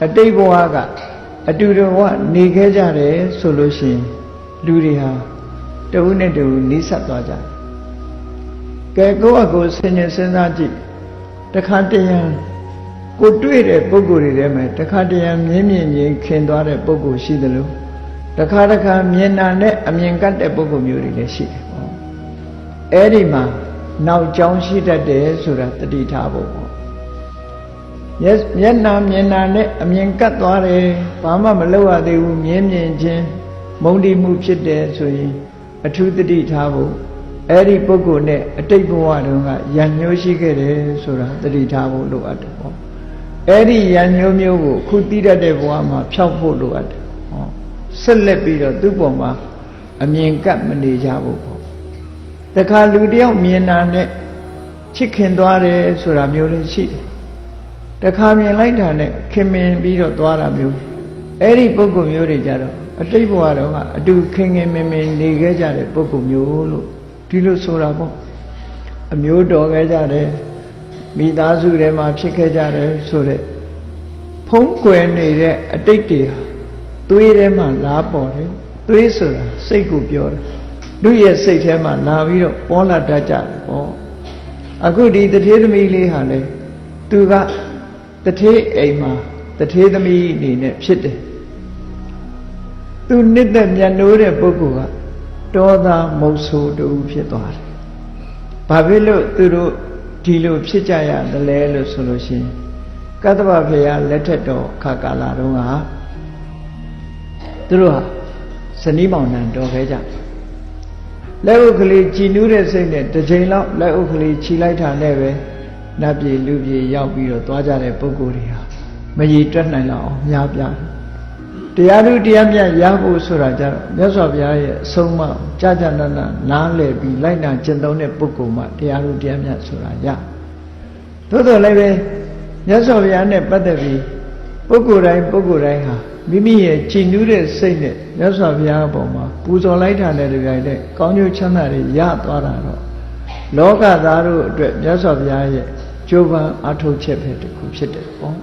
အတိတ်ဘဝကအတူတူဘဝနေခဲ့ကြတယ်ဆိုလို့ရှိရင်လူတွေဟာတဦးနဲ့တဦးနီးစပ်သွားကြတယ်ကဲကိုယ့်အကိုစဉ်းကျင်စဉ်းစားကြည့်တခါတရံကိုတွေ့တဲ့ပုဂ္ဂိုလ်တွေထဲမှာတခါတရံမြင်းမြင့်ချင်းခင်သွားတဲ့ပုဂ္ဂိုလ်ရှိသလိုတခါတခါမြင်နာနဲ့အမြင်ကတ်တဲ့ပုဂ္ဂိုလ်မျိုးတွေလည်းရှိတယ်ပေါ့အဲ့ဒီမှာနောက်ကြောင်းရှိတတ်တယ်ဆိုတာတတိထားဖို့ပေါ့မျက်နာမြင်နာနဲ့အမြင်ကတ်သွားတယ်ဘာမှမလုပ်ရသေးဘူးမြင်မြင်ချင်းမုန်းတိမှုဖြစ်တယ်ဆိုရင်အထူးတတိထားဖို့အဲ့ဒီပုဂ္ဂိုလ်နဲ့အတိတ်ဘဝတုန်းကယဉ်ညိုးရှိခဲ့တယ်ဆိုတာတတိထားဖို့လိုအပ်တယ်ပေါ့အဲ့ဒီယဉ်ညိုးမျိုးကိုခုတည်တတ်တဲ့ဘဝမှာဖြောက်ဖို့လိုအပ်တယ်ဟောဆက်လက်ပြီးတော့သူ့ပုံမှာအမြင်ကပ်မနေကြဘူးပေါ့တခါလူတယောက်မြင်တာနဲ့ချစ်ခင်သွားတယ်ဆိုတာမျိုးလည်းရှိတယ်တခါမြင်လိုက်တာနဲ့ခင်မင်ပြီးတော့သွားတာမျိုးအဲ့ဒီပုဂ္ဂိုလ်မျိုးတွေကြတော့အတိတ်ဘဝတုန်းကအတူခင်ခင်မင်မင်နေခဲ့ကြတဲ့ပုဂ္ဂိုလ်မျိုးလို့ဒီလိုဆိုတာပေါ့အမျိုးတော်ခဲ့ကြတယ်မိသားစုထဲမှာဖြစ်ခဲ့ကြတယ်ဆိုတဲ့ဖုံးကွယ်နေတဲ့အတိတ်တွေဟာသွေးထဲမှာလာပေါ်တယ်သွေးဆိုတာစိတ်ကိုပြောတယ်လူရဲ့စိတ်ထဲမှာလာပြီးတော့ပေါ်လာတတ်ကြတယ်ပေါ့အခုဒီတထေးသမီးလေးဟာလေသူကတထေးအိမ်မှာတထေးသမီးအနေနဲ့ဖြစ်တယ်သူနှစ်သက်မြတ်နိုးတဲ့ပုဂ္ဂိုလ်ကတောသားမုတ်ဆိုးတူဖြစ်သွားတယ်ဘာဖြစ်လို့သူတို့ဒီလိုဖြစ်ကြရတယ်လဲလို့ဆိုလို့ရှိရင်ကတ္တဗဖေယလက်ထက်တော်အခါကာလတုန်းကသူတို့ဟာဇနီးမောင်နှံတော်ခဲ့ကြလက်ဥကလေးကြည်နူးတဲ့စိတ်နဲ့တစ်ချိန်လောက်လက်ဥကလေးခြိလိုက်တာနဲ့ပဲနတ်ပြည်လူပြည်ရောက်ပြီးတော့သွားကြတဲ့ပုဂ္ဂိုလ်တွေဟာမရည်တွက်နိုင်လောက်အောင်များပြားတရားသူတရားမြတ်ရဖို့ဆိုတာကြတော့မြတ်စွာဘုရားရဲ့အဆုံးအမကြာကြာနာနာနားလည်ပြီးလိုက်နာကျင့်သုံးတဲ့ပုဂ္ဂိုလ်မှတရားသူတရားမြတ်ဆိုတာရသို့တော်လည်းပဲမြတ်စွာဘုရားနဲ့ပတ်သက်ပြီးပုဂ္ဂိုလ်တိုင်းဟာမိမိရဲ့ကြည်နူးတဲ့စိတ်နဲ့မြတ်စွာဘုရားအပေါ်မှာပူဇော်လိုက်တာနဲ့တပြိုင်တည်းကောင်းကျိုးချမ်းသာတွေရသွားတာတော့လောကသားတို့အတွက်မြတ်စွာဘုရားရဲ့ကြိုးပမ်းအားထုတ်ချက်ပဲတစ်ခုဖြစ်တယ်ပေါ့